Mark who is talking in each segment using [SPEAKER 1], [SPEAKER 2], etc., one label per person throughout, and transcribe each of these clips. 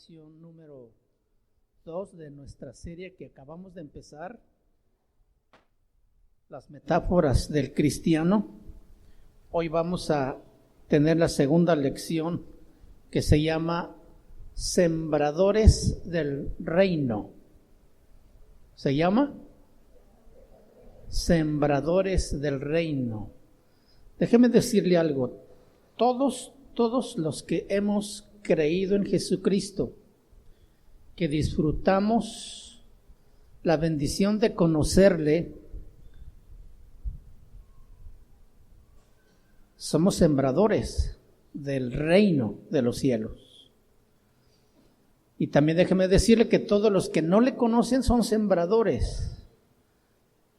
[SPEAKER 1] Lección número 2 de nuestra serie que acabamos de empezar, las metáforas del cristiano. Hoy vamos a tener la segunda lección que se llama Sembradores del Reino. ¿Se llama? Sembradores del Reino. Déjeme decirle algo. Todos los que hemos creído en Jesucristo, que disfrutamos la bendición de conocerle, somos sembradores del reino de los cielos. Y también déjeme decirle que todos los que no le conocen son sembradores.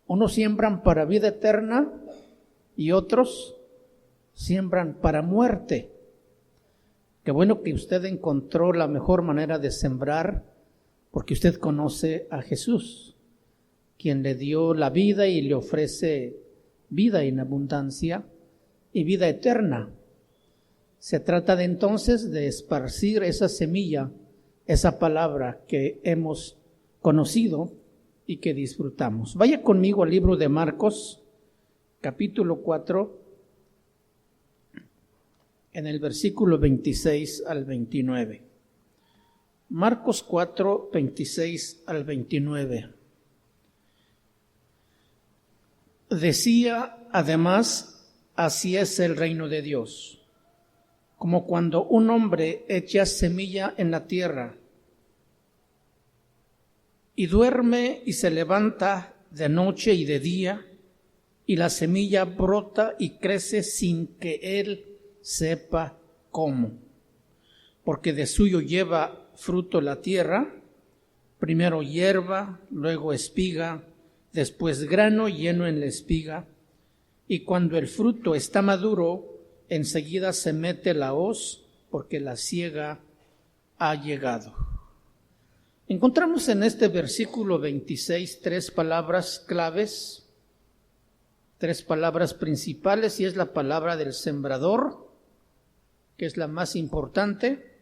[SPEAKER 1] Unos siembran para vida eterna y otros siembran para muerte. Qué bueno que usted encontró la mejor manera de sembrar, porque usted conoce a Jesús, quien le dio la vida y le ofrece vida en abundancia y vida eterna. Se trata de entonces de esparcir esa semilla, esa palabra que hemos conocido y que disfrutamos. Vaya conmigo al libro de Marcos, capítulo 4, en el versículo 26 al 29. Marcos 4, 26 al 29. Decía además, así es el reino de Dios, como cuando un hombre echa semilla en la tierra y duerme y se levanta de noche y de día, y la semilla brota y crece sin que él sepa cómo, porque de suyo lleva fruto la tierra, primero hierba, luego espiga, después grano lleno en la espiga, y cuando el fruto está maduro, enseguida se mete la hoz, porque la siega ha llegado. Encontramos en este versículo 26 tres palabras claves, tres palabras principales, y es la palabra del sembrador, que es la más importante.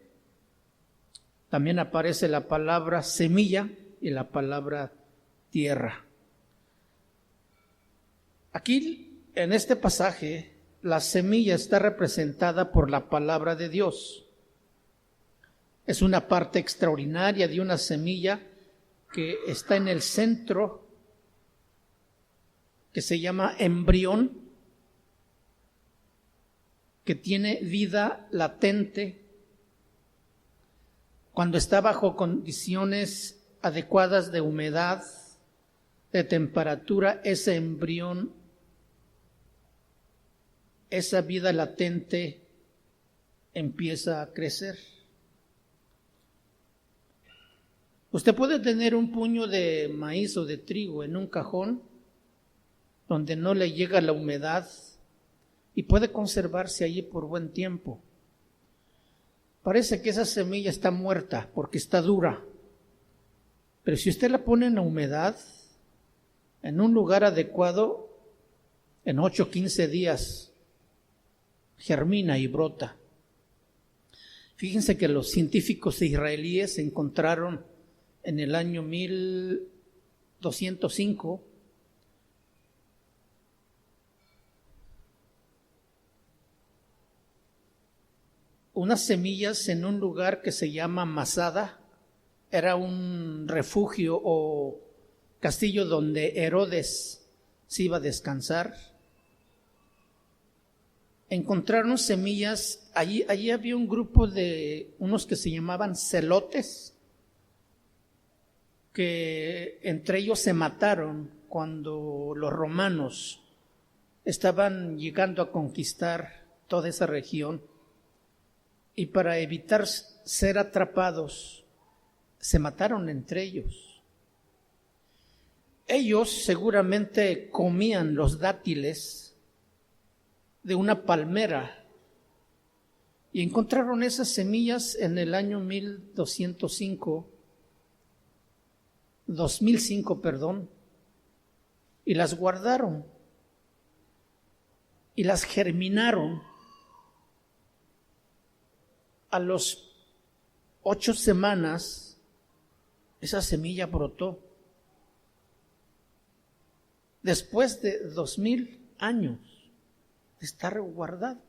[SPEAKER 1] También aparece la palabra semilla y la palabra tierra. Aquí, en este pasaje, la semilla está representada por la palabra de Dios. Es una parte extraordinaria de una semilla que está en el centro, que se llama embrión, que tiene vida latente. Cuando está bajo condiciones adecuadas de humedad, de temperatura, ese embrión, esa vida latente empieza a crecer. Usted puede tener un puño de maíz o de trigo en un cajón donde no le llega la humedad y puede conservarse allí por buen tiempo. Parece que esa semilla está muerta porque está dura, pero si usted la pone en la humedad, en un lugar adecuado, en 8 o 15 días germina y brota. Fíjense que los científicos israelíes encontraron en el año 1205 unas semillas en un lugar que se llama Masada. Era un refugio o castillo donde Herodes se iba a descansar. Encontraron semillas, allí había un grupo de unos que se llamaban celotes, que entre ellos se mataron cuando los romanos estaban llegando a conquistar toda esa región. Y para evitar ser atrapados, se mataron entre ellos. Ellos seguramente comían los dátiles de una palmera y encontraron esas semillas en el año 2005, y las guardaron y las germinaron. A los 8 semanas, esa semilla brotó. Después de 2000 años de estar guardado.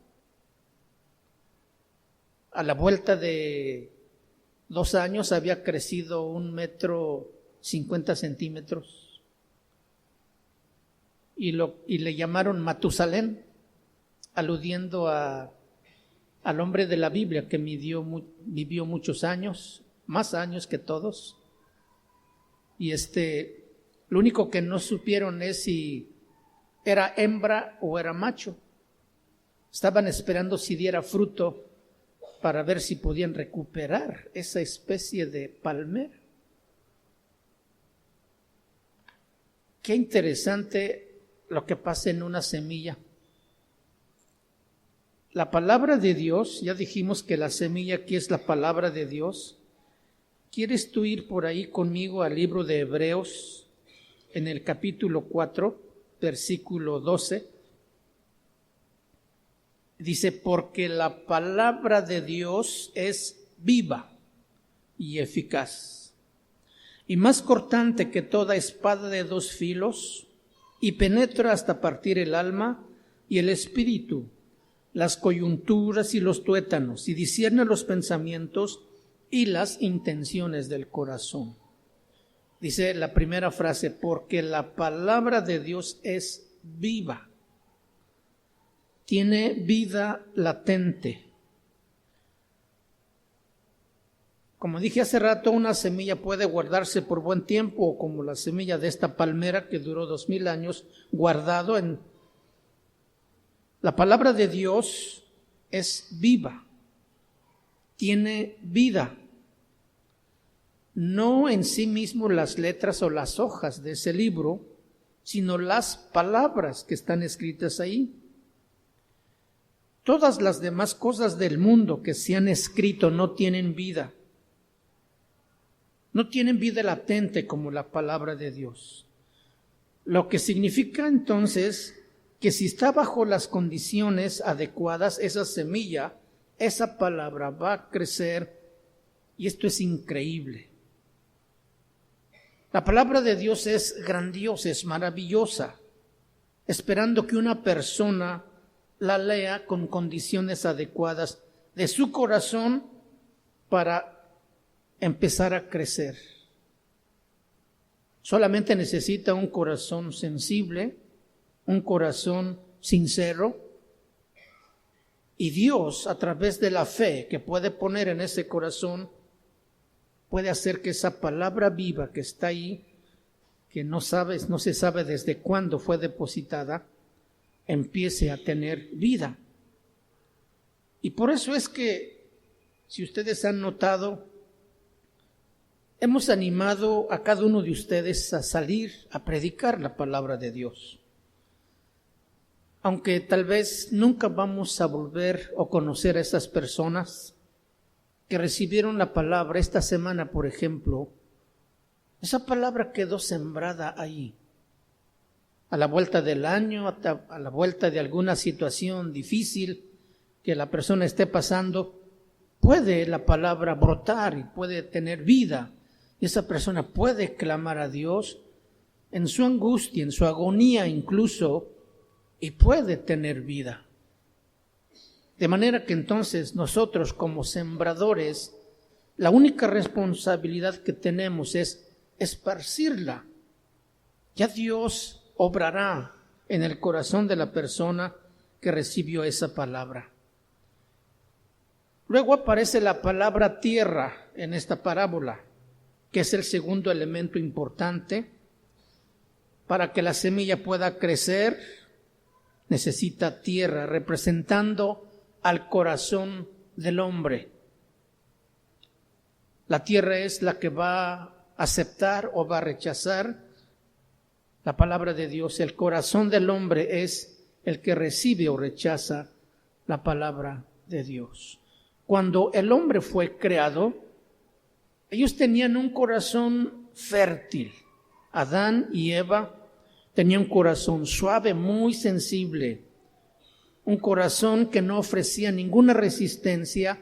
[SPEAKER 1] A la vuelta de 2 años había crecido 1,50 m y le llamaron Matusalén, aludiendo al hombre de la Biblia que vivió muchos años, más años que todos. Y lo único que no supieron es si era hembra o era macho. Estaban esperando si diera fruto para ver si podían recuperar esa especie de palmera. Qué interesante lo que pasa en una semilla. La palabra de Dios, ya dijimos que la semilla aquí es la palabra de Dios. ¿Quieres tú ir por ahí conmigo al libro de Hebreos, en el capítulo 4, versículo 12? Dice, porque la palabra de Dios es viva y eficaz, y más cortante que toda espada de 2 filos, y penetra hasta partir el alma y el espíritu, las coyunturas y los tuétanos, y discierne los pensamientos y las intenciones del corazón. Dice la primera frase, porque la palabra de Dios es viva. Tiene vida latente. Como dije hace rato, una semilla puede guardarse por buen tiempo, o como la semilla de esta palmera que duró 2000 años guardado en... La palabra de Dios es viva, tiene vida. No en sí mismo las letras o las hojas de ese libro, sino las palabras que están escritas ahí. Todas las demás cosas del mundo que se han escrito no tienen vida. No tienen vida latente como la palabra de Dios. Lo que significa entonces que si está bajo las condiciones adecuadas, esa semilla, esa palabra va a crecer, y esto es increíble. La palabra de Dios es grandiosa, es maravillosa, esperando que una persona la lea con condiciones adecuadas de su corazón para empezar a crecer. Solamente necesita un corazón sensible, un corazón sincero, y Dios, a través de la fe que puede poner en ese corazón, puede hacer que esa palabra viva que está ahí, que no se sabe desde cuándo fue depositada, empiece a tener vida. Y por eso es que, si ustedes han notado, hemos animado a cada uno de ustedes a salir a predicar la palabra de Dios. Aunque tal vez nunca vamos a volver o conocer a esas personas que recibieron la palabra esta semana, por ejemplo, esa palabra quedó sembrada ahí. A la vuelta del año, a la vuelta de alguna situación difícil que la persona esté pasando, puede la palabra brotar y puede tener vida. Y esa persona puede clamar a Dios en su angustia, en su agonía incluso, y puede tener vida. De manera que entonces nosotros como sembradores, la única responsabilidad que tenemos es esparcirla. Ya Dios obrará en el corazón de la persona que recibió esa palabra. Luego aparece la palabra tierra en esta parábola, que es el segundo elemento importante. Para que la semilla pueda crecer, necesita tierra, representando al corazón del hombre. La tierra es la que va a aceptar o va a rechazar la palabra de Dios. El corazón del hombre es el que recibe o rechaza la palabra de Dios. Cuando el hombre fue creado, ellos tenían un corazón fértil. Adán y Eva tenían un corazón suave, muy sensible, un corazón que no ofrecía ninguna resistencia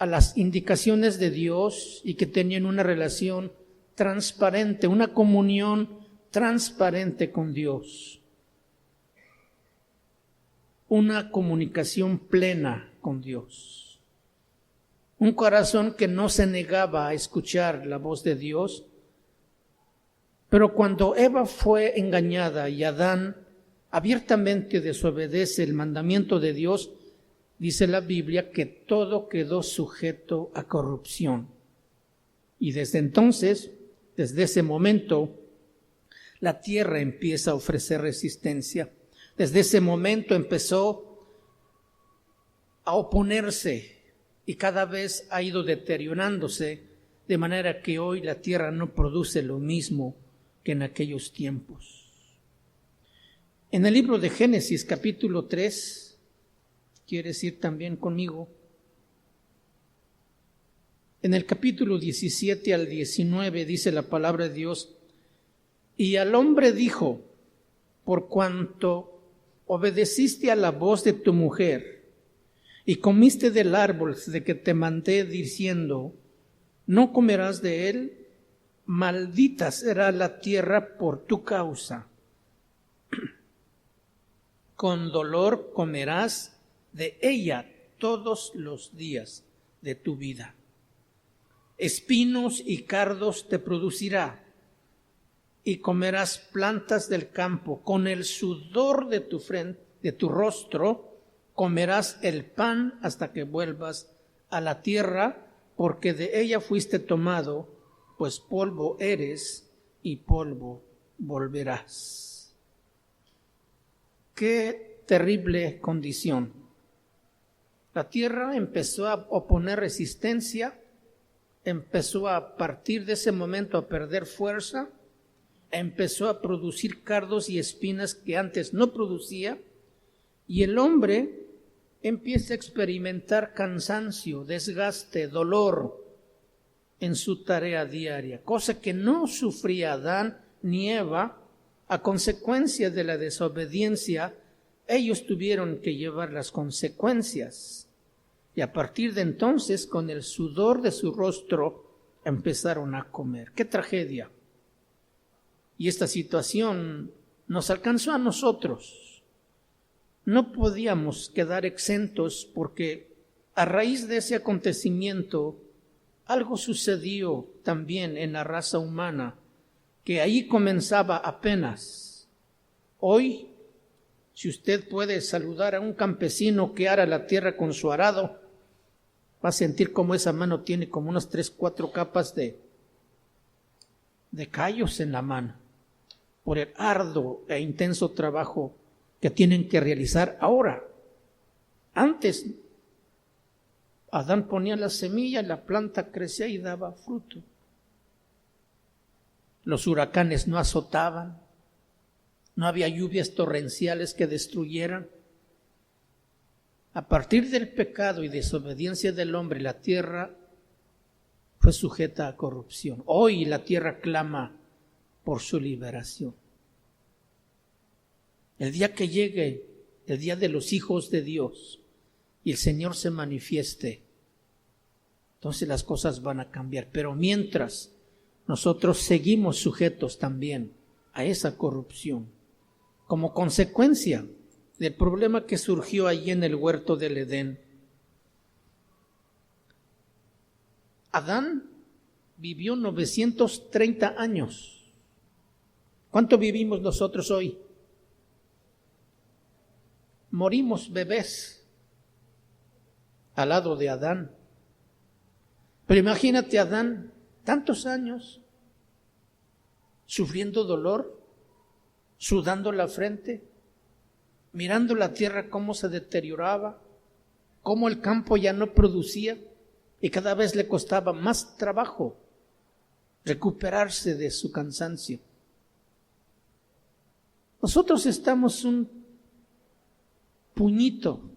[SPEAKER 1] a las indicaciones de Dios y que tenían una relación transparente, una comunión transparente con Dios, una comunicación plena con Dios, un corazón que no se negaba a escuchar la voz de Dios. Pero cuando Eva fue engañada y Adán abiertamente desobedece el mandamiento de Dios, dice la Biblia que todo quedó sujeto a corrupción. Y desde entonces, desde ese momento, la tierra empieza a ofrecer resistencia. Desde ese momento empezó a oponerse y cada vez ha ido deteriorándose, de manera que hoy la tierra no produce lo mismo que en aquellos tiempos. En el libro de Génesis, capítulo 3, ¿quieres ir también conmigo? En el capítulo 17 al 19 dice la palabra de Dios: y al hombre dijo, por cuanto obedeciste a la voz de tu mujer y comiste del árbol de que te mandé diciendo, no comerás de él, maldita será la tierra por tu causa. Con dolor comerás de ella todos los días de tu vida. Espinos y cardos te producirá, y comerás plantas del campo. Con el sudor de tu frente, de tu rostro, comerás el pan hasta que vuelvas a la tierra, porque de ella fuiste tomado, pues polvo eres y polvo volverás. Qué terrible condición. La tierra empezó a oponer resistencia, empezó a partir de ese momento a perder fuerza, empezó a producir cardos y espinas que antes no producía, y el hombre empieza a experimentar cansancio, desgaste, dolor en su tarea diaria, cosa que no sufría Adán ni Eva. A consecuencia de la desobediencia, ellos tuvieron que llevar las consecuencias, y a partir de entonces, con el sudor de su rostro, empezaron a comer. ¡Qué tragedia! Y esta situación nos alcanzó a nosotros. No podíamos quedar exentos porque a raíz de ese acontecimiento algo sucedió también en la raza humana, que ahí comenzaba apenas. Hoy, si usted puede saludar a un campesino que ara la tierra con su arado, va a sentir como esa mano tiene como unas 3-4 capas de callos en la mano, por el arduo e intenso trabajo que tienen que realizar ahora. Antes, Adán ponía la semilla, la planta crecía y daba fruto. Los huracanes no azotaban, no había lluvias torrenciales que destruyeran. A partir del pecado y desobediencia del hombre, la tierra fue sujeta a corrupción. Hoy la tierra clama por su liberación. El día que llegue, el día de los hijos de Dios, y el Señor se manifieste, entonces las cosas van a cambiar. Pero mientras, nosotros seguimos sujetos también a esa corrupción, como consecuencia del problema que surgió allí en el huerto del Edén. Adán vivió 930 años. ¿Cuánto vivimos nosotros hoy? Morimos bebés al lado de Adán. Pero imagínate a Adán, tantos años, sufriendo dolor, sudando la frente, mirando la tierra cómo se deterioraba, cómo el campo ya no producía y cada vez le costaba más trabajo recuperarse de su cansancio. Nosotros estamos un puñito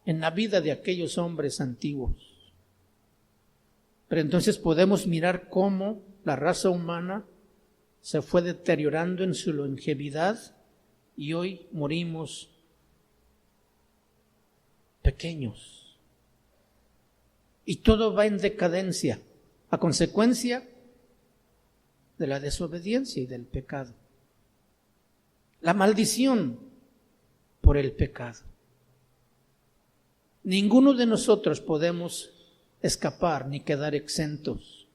[SPEAKER 1] en la vida de aquellos hombres antiguos. Pero entonces podemos mirar cómo la raza humana se fue deteriorando en su longevidad y hoy morimos pequeños. y todo va en decadencia a consecuencia de la desobediencia y del pecado. La maldición por el pecado. Ninguno de nosotros podemos escapar ni quedar exentos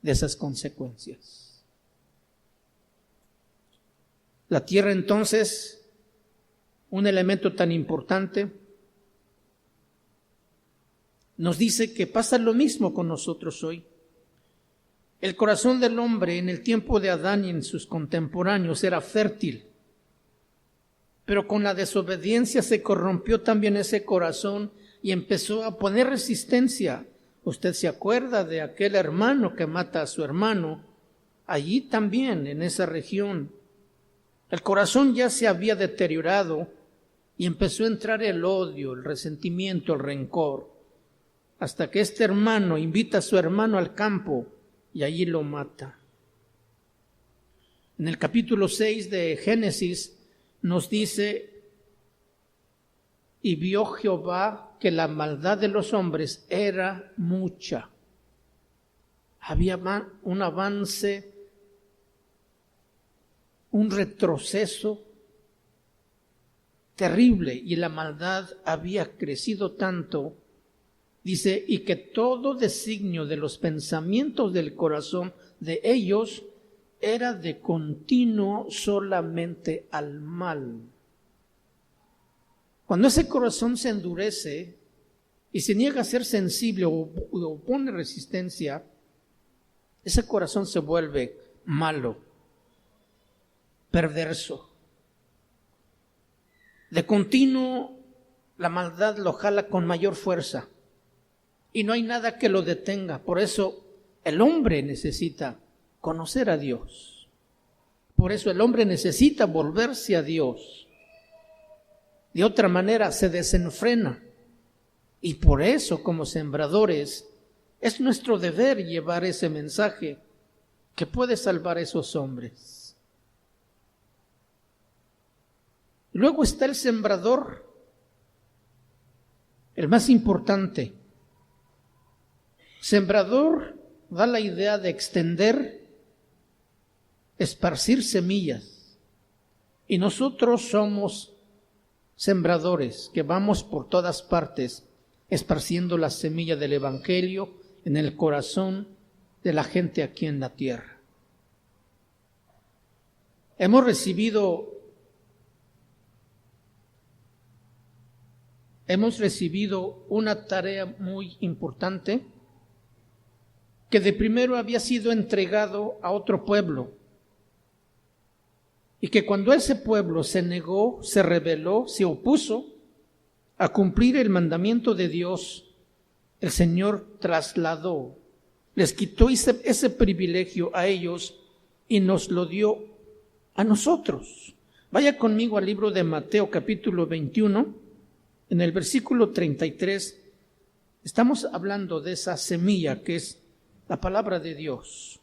[SPEAKER 1] de esas consecuencias. La tierra entonces, un elemento tan importante, nos dice que pasa lo mismo con nosotros hoy. El corazón del hombre en el tiempo de Adán y en sus contemporáneos era fértil, pero con la desobediencia se corrompió también ese corazón y empezó a poner resistencia. Usted se acuerda de aquel hermano que mata a su hermano, allí también en esa región. El corazón ya se había deteriorado y empezó a entrar el odio, el resentimiento, el rencor, hasta que este hermano invita a su hermano al campo y allí lo mata. En el capítulo 6 de Génesis nos dice: y vio Jehová que la maldad de los hombres era mucha. Había un avance, un retroceso terrible, y la maldad había crecido tanto, dice, y que todo designio de los pensamientos del corazón de ellos era de continuo solamente al mal. Cuando ese corazón se endurece y se niega a ser sensible o opone resistencia, ese corazón se vuelve malo, perverso. De continuo la maldad lo jala con mayor fuerza y no hay nada que lo detenga. Por eso el hombre necesita conocer a Dios. Por eso el hombre necesita volverse a Dios. De otra manera se desenfrena. Y por eso, como sembradores, es nuestro deber llevar ese mensaje que puede salvar a esos hombres. Luego está el sembrador, el más importante. Sembrador da la idea de extender, esparcir semillas. Y nosotros somos sembradores que vamos por todas partes esparciendo la semilla del Evangelio en el corazón de la gente aquí en la tierra. Hemos recibido una tarea muy importante que de primero había sido entregado a otro pueblo y que cuando ese pueblo se negó, se rebeló, se opuso a cumplir el mandamiento de Dios, el Señor trasladó, les quitó ese privilegio a ellos y nos lo dio a nosotros. Vaya conmigo al libro de Mateo capítulo 21, en el versículo 33, estamos hablando de esa semilla que es la palabra de Dios,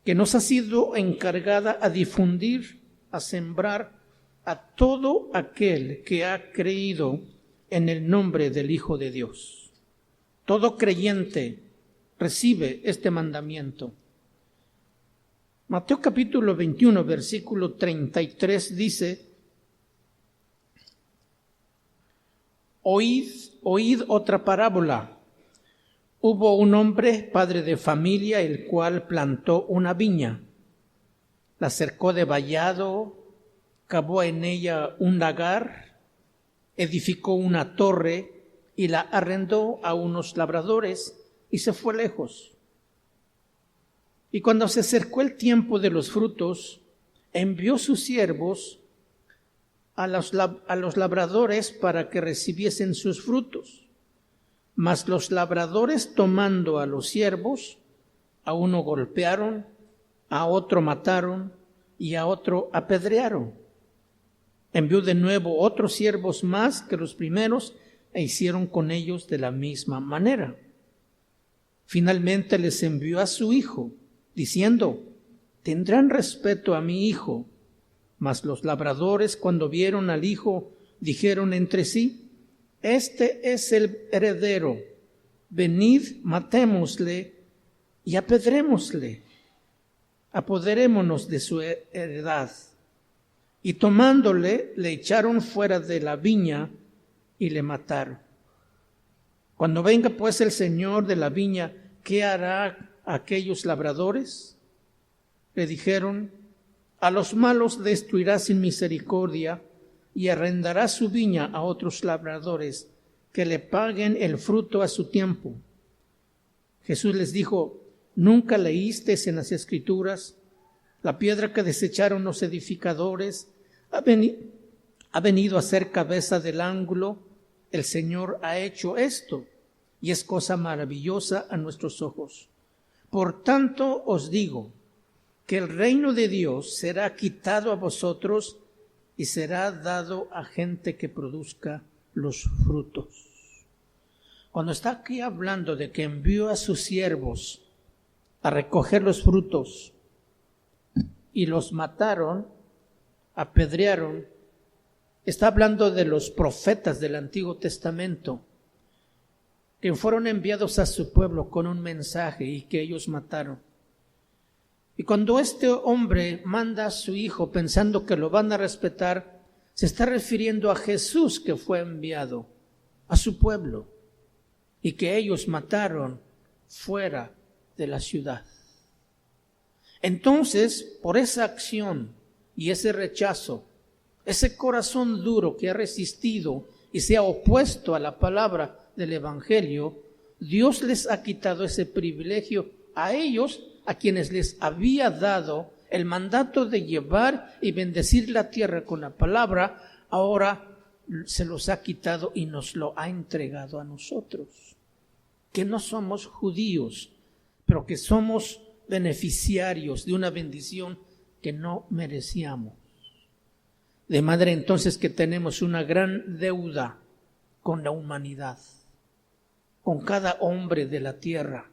[SPEAKER 1] que nos ha sido encargada a difundir, a sembrar a todo aquel que ha creído en el nombre del Hijo de Dios. Todo creyente recibe este mandamiento. Mateo capítulo 21, versículo 33 dice: Oíd otra parábola. Hubo un hombre, padre de familia, el cual plantó una viña, la cercó de vallado, cavó en ella un lagar, edificó una torre y la arrendó a unos labradores y se fue lejos. Y cuando se acercó el tiempo de los frutos, envió sus siervos a los labradores para que recibiesen sus frutos. Mas los labradores, tomando a los siervos, a uno golpearon, a otro mataron y a otro apedrearon. Envió de nuevo otros siervos más que los primeros e hicieron con ellos de la misma manera. Finalmente les envió a su hijo, diciendo: tendrán respeto a mi hijo. Mas los labradores, cuando vieron al hijo, dijeron entre sí: este es el heredero, venid, matémosle y apedrémosle, apoderémonos de su heredad. Y tomándole, le echaron fuera de la viña y le mataron. Cuando venga pues el señor de la viña, ¿qué hará a aquellos labradores? Le dijeron: a los malos destruirá sin misericordia y arrendará su viña a otros labradores que le paguen el fruto a su tiempo. Jesús les dijo: ¿nunca leísteis en las Escrituras: la piedra que desecharon los edificadores ha venido a ser cabeza del ángulo? El Señor ha hecho esto, y es cosa maravillosa a nuestros ojos. Por tanto os digo que el reino de Dios será quitado a vosotros y será dado a gente que produzca los frutos. Cuando está aquí hablando de que envió a sus siervos a recoger los frutos y los mataron, apedrearon, está hablando de los profetas del Antiguo Testamento que fueron enviados a su pueblo con un mensaje y que ellos mataron. Y cuando este hombre manda a su hijo pensando que lo van a respetar, se está refiriendo a Jesús, que fue enviado a su pueblo y que ellos mataron fuera de la ciudad. Entonces, por esa acción y ese rechazo, ese corazón duro que ha resistido y se ha opuesto a la palabra del Evangelio, Dios les ha quitado ese privilegio a ellos, a quienes les había dado el mandato de llevar y bendecir la tierra con la palabra. Ahora se los ha quitado y nos lo ha entregado a nosotros, que no somos judíos, pero que somos beneficiarios de una bendición que no merecíamos. De manera entonces que tenemos una gran deuda con la humanidad, con cada hombre de la tierra.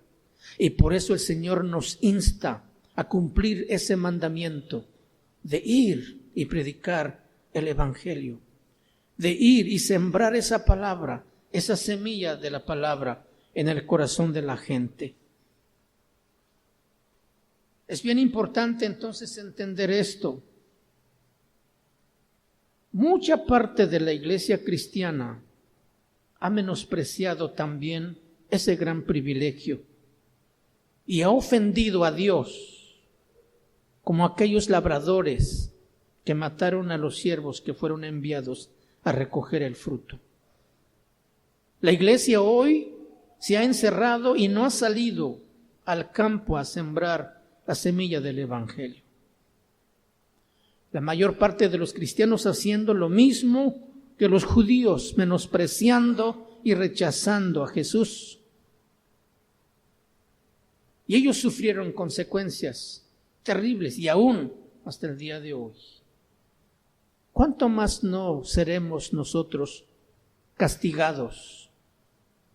[SPEAKER 1] Y por eso el Señor nos insta a cumplir ese mandamiento de ir y predicar el Evangelio, de ir y sembrar esa palabra, esa semilla de la palabra en el corazón de la gente. Es bien importante entonces entender esto. Mucha parte de la iglesia cristiana ha menospreciado también ese gran privilegio y ha ofendido a Dios, como aquellos labradores que mataron a los siervos que fueron enviados a recoger el fruto. La iglesia hoy se ha encerrado y no ha salido al campo a sembrar la semilla del Evangelio. La mayor parte de los cristianos haciendo lo mismo que los judíos, menospreciando y rechazando a Jesús. Y ellos sufrieron consecuencias terribles y aún hasta el día de hoy. ¿Cuánto más no seremos nosotros castigados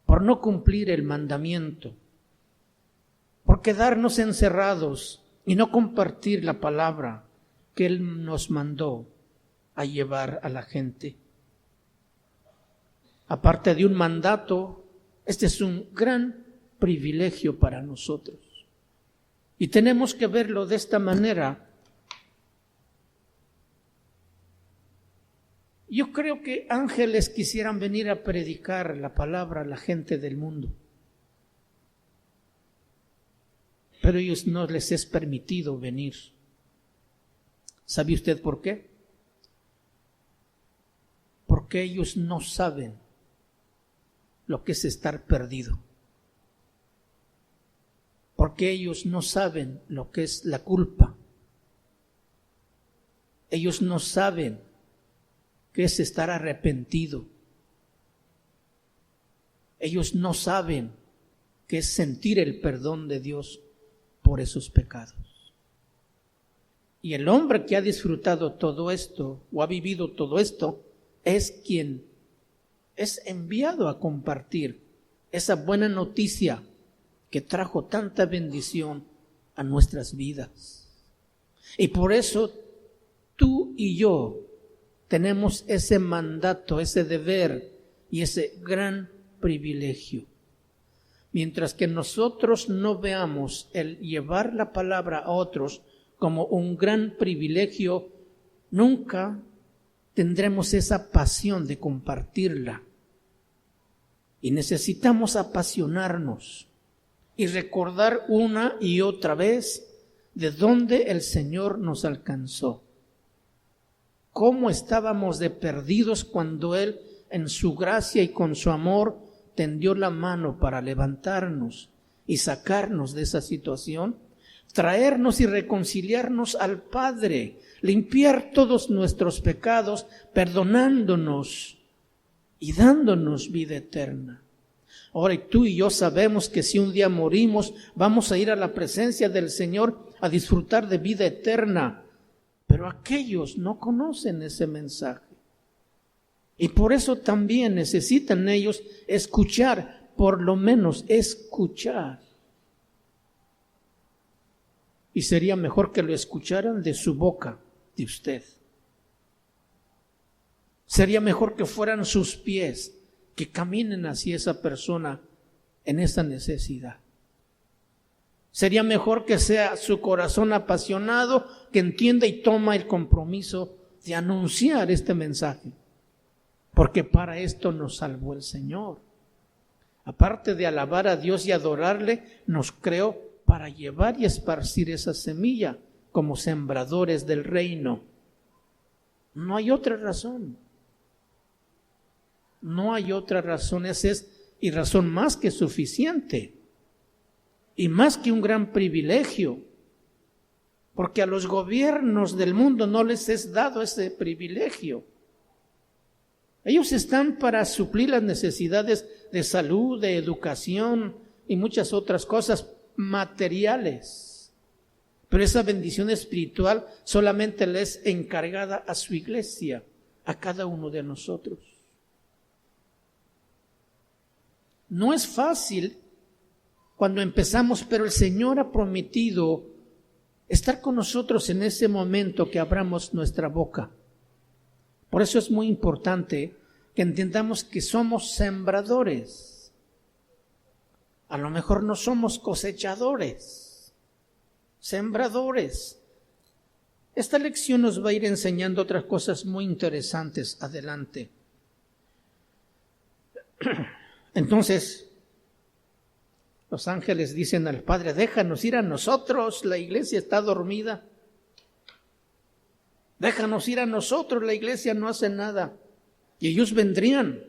[SPEAKER 1] por no cumplir el mandamiento, por quedarnos encerrados y no compartir la palabra que Él nos mandó a llevar a la gente? Aparte de un mandato, este es un gran privilegio para nosotros. Y tenemos que verlo de esta manera. Yo creo que ángeles quisieran venir a predicar la palabra a la gente del mundo, pero a ellos no les es permitido venir. ¿Sabe usted por qué? Porque ellos no saben lo que es estar perdido. Porque ellos no saben lo que es la culpa. Ellos no saben qué es estar arrepentido. Ellos no saben qué es sentir el perdón de Dios por esos pecados. Y el hombre que ha disfrutado todo esto o ha vivido todo esto es quien es enviado a compartir esa buena noticia que trajo tanta bendición a nuestras vidas. Y por eso tú y yo tenemos ese mandato, ese deber y ese gran privilegio. Mientras que nosotros no veamos el llevar la palabra a otros como un gran privilegio, nunca tendremos esa pasión de compartirla. Y necesitamos apasionarnos y recordar una y otra vez de dónde el Señor nos alcanzó. Cómo estábamos de perdidos cuando Él, en su gracia y con su amor, tendió la mano para levantarnos y sacarnos de esa situación, traernos y reconciliarnos al Padre, limpiar todos nuestros pecados, perdonándonos y dándonos vida eterna. Ahora, tú y yo sabemos que si un día morimos, vamos a ir a la presencia del Señor a disfrutar de vida eterna. Pero aquellos no conocen ese mensaje. Y por eso también necesitan ellos escuchar, por lo menos escuchar. Y sería mejor que lo escucharan de su boca, de usted. Sería mejor que fueran sus pies, que caminen hacia esa persona en esa necesidad. Sería mejor que sea su corazón apasionado, que entienda y toma el compromiso de anunciar este mensaje. Porque para esto nos salvó el Señor. Aparte de alabar a Dios y adorarle, nos creó para llevar y esparcir esa semilla como sembradores del reino. No hay otra razón. No hay otra razón. Esa es y razón más que suficiente. Y más que un gran privilegio. Porque a los gobiernos del mundo no les es dado ese privilegio. Ellos están para suplir las necesidades de salud, de educación y muchas otras cosas materiales. Pero esa bendición espiritual solamente le es encargada a su iglesia, a cada uno de nosotros. No es fácil cuando empezamos, pero el Señor ha prometido estar con nosotros en ese momento que abramos nuestra boca. Por eso es muy importante que entendamos que somos sembradores. A lo mejor no somos cosechadores, sembradores. Esta lección nos va a ir enseñando otras cosas muy interesantes adelante. Entonces, los ángeles dicen al Padre, déjanos ir a nosotros, la iglesia está dormida. Déjanos ir a nosotros, la iglesia no hace nada. Y ellos vendrían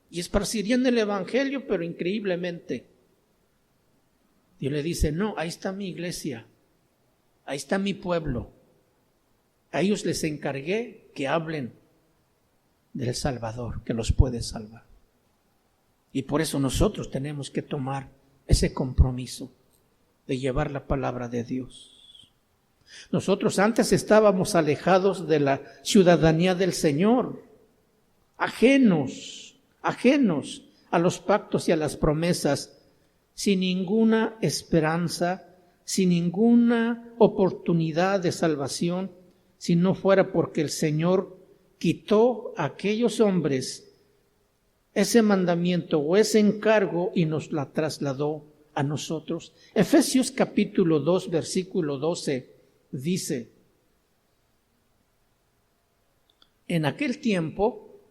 [SPEAKER 1] y esparcirían el evangelio, pero increíblemente. Dios le dice, no, ahí está mi iglesia, ahí está mi pueblo. A ellos les encargué que hablen del Salvador, que los puede salvar. Y por eso nosotros tenemos que tomar ese compromiso de llevar la palabra de Dios. Nosotros antes estábamos alejados de la ciudadanía del Señor, ajenos a los pactos y a las promesas, sin ninguna esperanza, sin ninguna oportunidad de salvación, si no fuera porque el Señor quitó a aquellos hombres ese mandamiento o ese encargo y nos la trasladó a nosotros. Efesios capítulo 2, versículo 12 dice, en aquel tiempo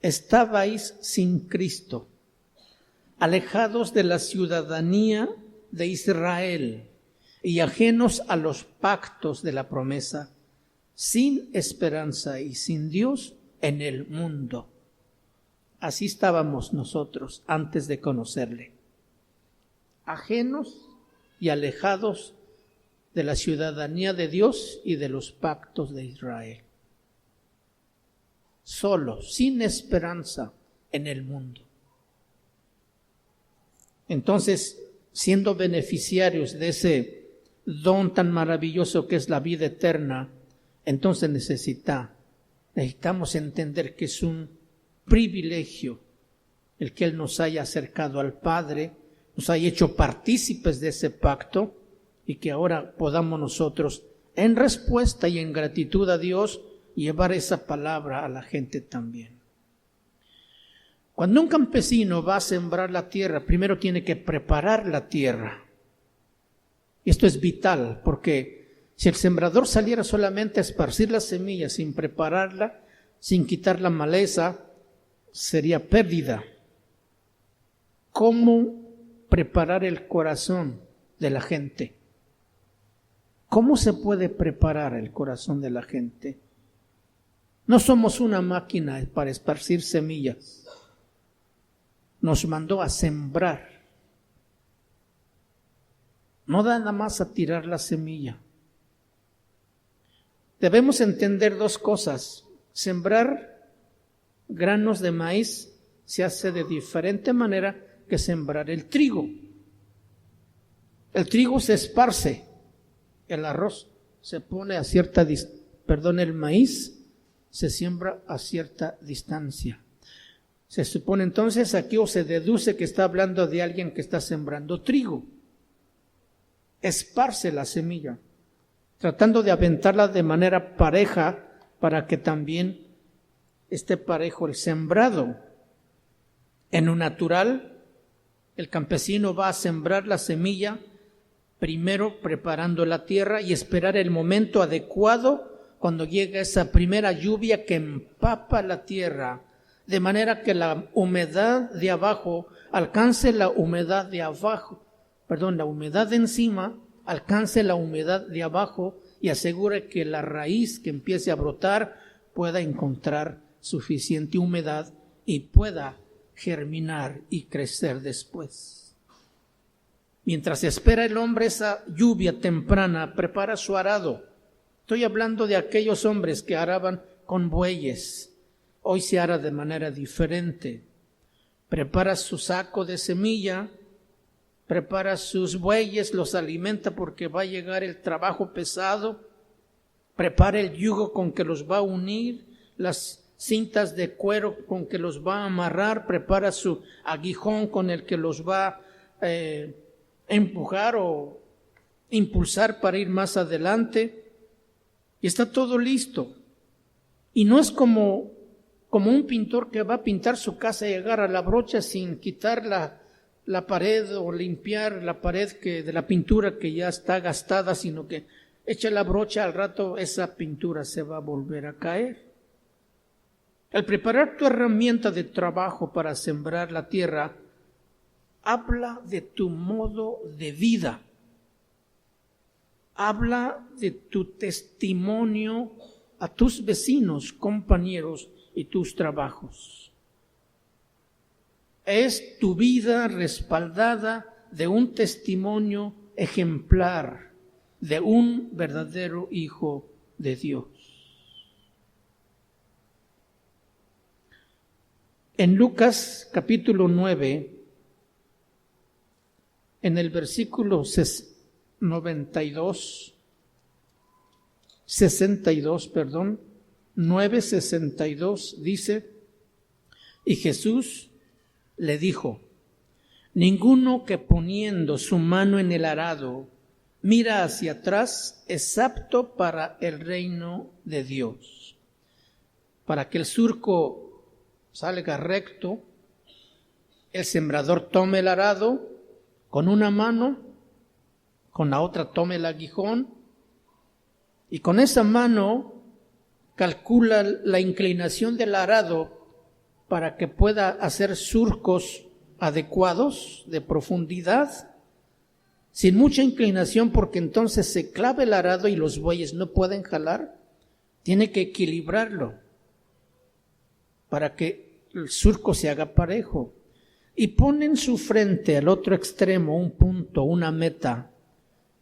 [SPEAKER 1] estabais sin Cristo, alejados de la ciudadanía de Israel y ajenos a los pactos de la promesa, sin esperanza y sin Dios en el mundo. Así estábamos nosotros antes de conocerle, ajenos y alejados de la ciudadanía de Dios y de los pactos de Israel. Solos, sin esperanza en el mundo. Entonces, siendo beneficiarios de ese don tan maravilloso que es la vida eterna, entonces necesitamos entender que es un privilegio el que Él nos haya acercado al Padre, nos haya hecho partícipes de ese pacto y que ahora podamos nosotros, en respuesta y en gratitud a Dios, llevar esa palabra a la gente también. Cuando un campesino va a sembrar la tierra, primero tiene que preparar la tierra. Y esto es vital, porque si el sembrador saliera solamente a esparcir la semilla sin prepararla, sin quitar la maleza, sería pérdida. ¿Cómo preparar el corazón de la gente? ¿Cómo se puede preparar el corazón de la gente? No somos una máquina para esparcir semillas. Nos mandó a sembrar. No da nada más a tirar la semilla. Debemos entender dos cosas. Sembrar granos de maíz se hace de diferente manera que sembrar el trigo. El trigo se esparce, el arroz se pone a cierta el maíz se siembra a cierta distancia. Se supone entonces aquí o se deduce que está hablando de alguien que está sembrando trigo. Esparce la semilla, tratando de aventarla de manera pareja para que también esté parejo el sembrado. En lo natural, el campesino va a sembrar la semilla primero preparando la tierra y esperar el momento adecuado cuando llega esa primera lluvia que empapa la tierra, de manera que la humedad de abajo alcance la humedad de abajo, la humedad de encima alcance la humedad de abajo y asegure que la raíz que empiece a brotar pueda encontrar suficiente humedad y pueda germinar y crecer después. Mientras espera el hombre esa lluvia temprana, prepara su arado. Estoy hablando de aquellos hombres que araban con bueyes. Hoy se ara de manera diferente. Prepara su saco de semilla, prepara sus bueyes, los alimenta porque va a llegar el trabajo pesado. Prepara el yugo con que los va a unir, las cintas de cuero con que los va a amarrar, prepara su aguijón con el que los va a empujar o impulsar para ir más adelante. Y está todo listo. Y no es como un pintor que va a pintar su casa y agarra la brocha sin quitar la pared o limpiar la pared de la pintura que ya está gastada, sino que echa la brocha, al rato esa pintura se va a volver a caer. Al preparar tu herramienta de trabajo para sembrar la tierra, habla de tu modo de vida. Habla de tu testimonio a tus vecinos, compañeros y tus trabajos. Es tu vida respaldada de un testimonio ejemplar de un verdadero hijo de Dios. En Lucas capítulo 9, en el versículo 9:62 dice: y Jesús le dijo: ninguno que poniendo su mano en el arado mira hacia atrás es apto para el reino de Dios. Para que el surco salga recto, el sembrador tome el arado con una mano, con la otra tome el aguijón, y con esa mano calcula la inclinación del arado para que pueda hacer surcos adecuados de profundidad, sin mucha inclinación, porque entonces se clava el arado y los bueyes no pueden jalar. Tiene que equilibrarlo para que el surco se haga parejo. Y pone en su frente al otro extremo un punto, una meta,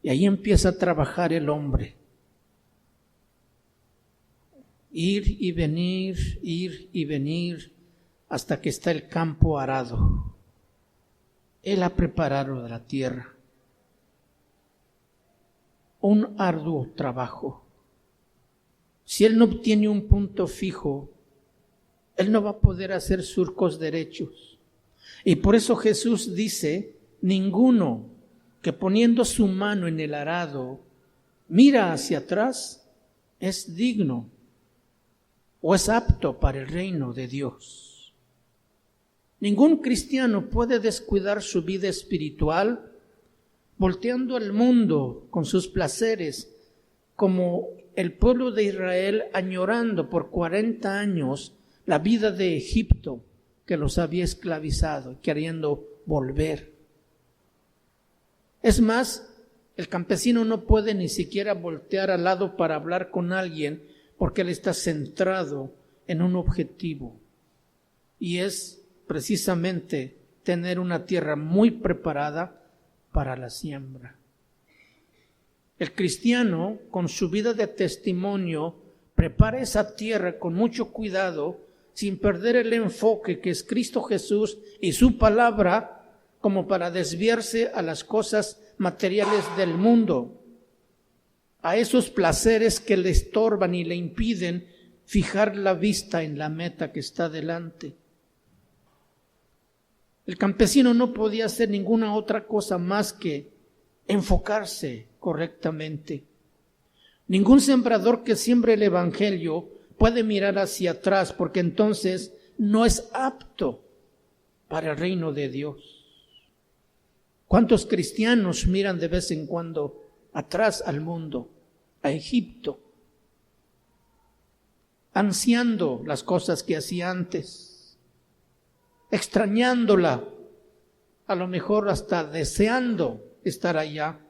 [SPEAKER 1] y ahí empieza a trabajar el hombre. Ir y venir, hasta que está el campo arado. Él ha preparado la tierra. Un arduo trabajo. Si él no obtiene un punto fijo, él no va a poder hacer surcos derechos. Y por eso Jesús dice: ninguno que poniendo su mano en el arado mira hacia atrás es digno o es apto para el reino de Dios. Ningún cristiano puede descuidar su vida espiritual volteando al mundo con sus placeres, como el pueblo de Israel añorando por 40 años la vida de Egipto que los había esclavizado, queriendo volver. Es más, el campesino no puede ni siquiera voltear al lado para hablar con alguien porque él está centrado en un objetivo, y es precisamente tener una tierra muy preparada para la siembra. El cristiano, con su vida de testimonio, prepara esa tierra con mucho cuidado, sin perder el enfoque que es Cristo Jesús y su palabra, como para desviarse a las cosas materiales del mundo, a esos placeres que le estorban y le impiden fijar la vista en la meta que está delante. El campesino no podía hacer ninguna otra cosa más que enfocarse correctamente. Ningún sembrador que siembre el evangelio puede mirar hacia atrás, porque entonces no es apto para el reino de Dios. ¿Cuántos cristianos miran de vez en cuando atrás al mundo, a Egipto, ansiando las cosas que hacía antes, extrañándola, a lo mejor hasta deseando estar allá?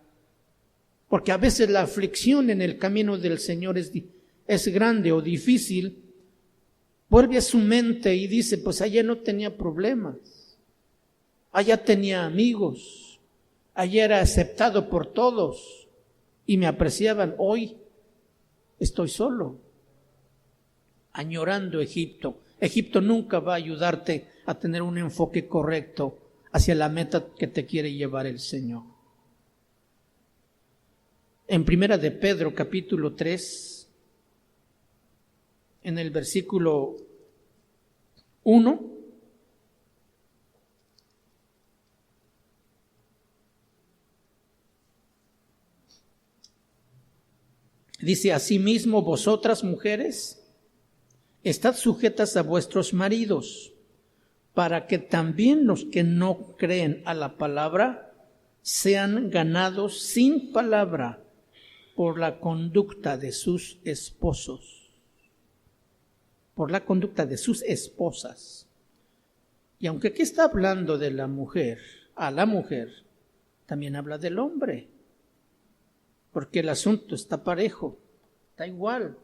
[SPEAKER 1] Porque a veces la aflicción en el camino del Señor es grande o difícil. Vuelve a su mente y dice, pues allá no tenía problemas, allá tenía amigos, allá era aceptado por todos y me apreciaban. Hoy estoy solo, añorando Egipto. Egipto nunca va a ayudarte a tener un enfoque correcto hacia la meta que te quiere llevar el Señor. En Primera de Pedro, capítulo 3, en el versículo 1, dice: asimismo vosotras, mujeres, estad sujetas a vuestros maridos, para que también los que no creen a la palabra sean ganados sin palabra por la conducta de sus esposos, por la conducta de sus esposas. Y aunque aquí está hablando de la mujer, a la mujer, también habla del hombre, porque el asunto está parejo, está igual.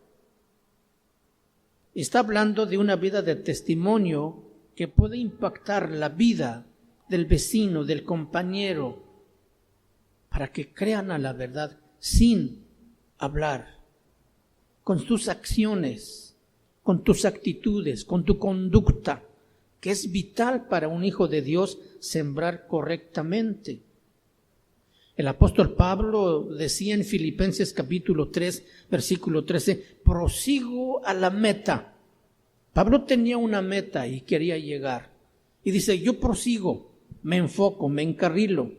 [SPEAKER 1] Está hablando de una vida de testimonio que puede impactar la vida del vecino, del compañero, para que crean a la verdad sin hablar, con tus acciones, con tus actitudes, con tu conducta, que es vital para un hijo de Dios sembrar correctamente. El apóstol Pablo decía en Filipenses capítulo 3, versículo 13, prosigo a la meta. Pablo tenía una meta y quería llegar. Y dice, yo prosigo, me enfoco, me encarrilo.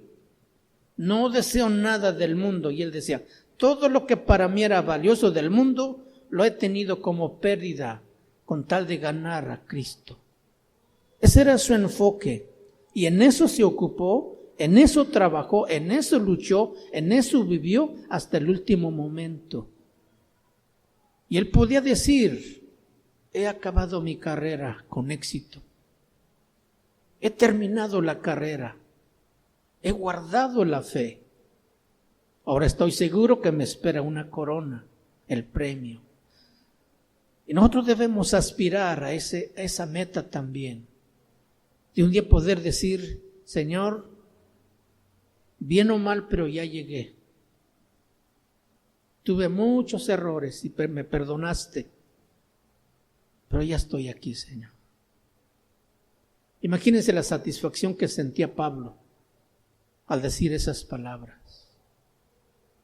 [SPEAKER 1] No deseo nada del mundo. Y él decía, todo lo que para mí era valioso del mundo, lo he tenido como pérdida con tal de ganar a Cristo. Ese era su enfoque. Y en eso se ocupó, en eso trabajó, en eso luchó, en eso vivió hasta el último momento. Y él podía decir, he acabado mi carrera con éxito. He terminado la carrera. He guardado la fe. Ahora estoy seguro que me espera una corona, el premio. Y nosotros debemos aspirar a esa meta también. De un día poder decir, Señor, bien o mal, pero ya llegué. Tuve muchos errores y me perdonaste, pero ya estoy aquí, Señor. Imagínense la satisfacción que sentía Pablo al decir esas palabras.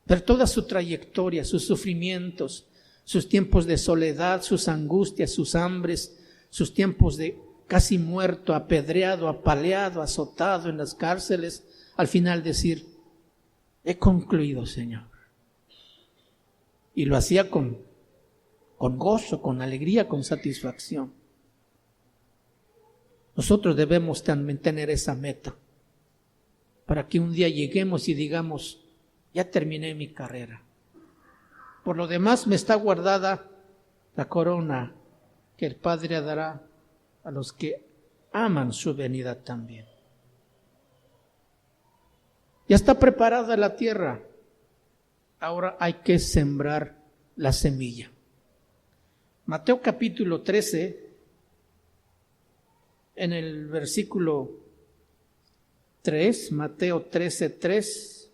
[SPEAKER 1] Ver toda su trayectoria, sus sufrimientos, sus tiempos de soledad, sus angustias, sus hambres, sus tiempos de casi muerto, apedreado, apaleado, azotado en las cárceles, al final decir, he concluido, Señor. Y lo hacía con gozo, con alegría, con satisfacción. Nosotros debemos también tener esa meta para que un día lleguemos y digamos, ya terminé mi carrera. Por lo demás me está guardada la corona que el Padre dará a los que aman su venida también. Ya está preparada la tierra. Ahora hay que sembrar la semilla. Mateo capítulo 13, en el versículo 3, Mateo 13, 3.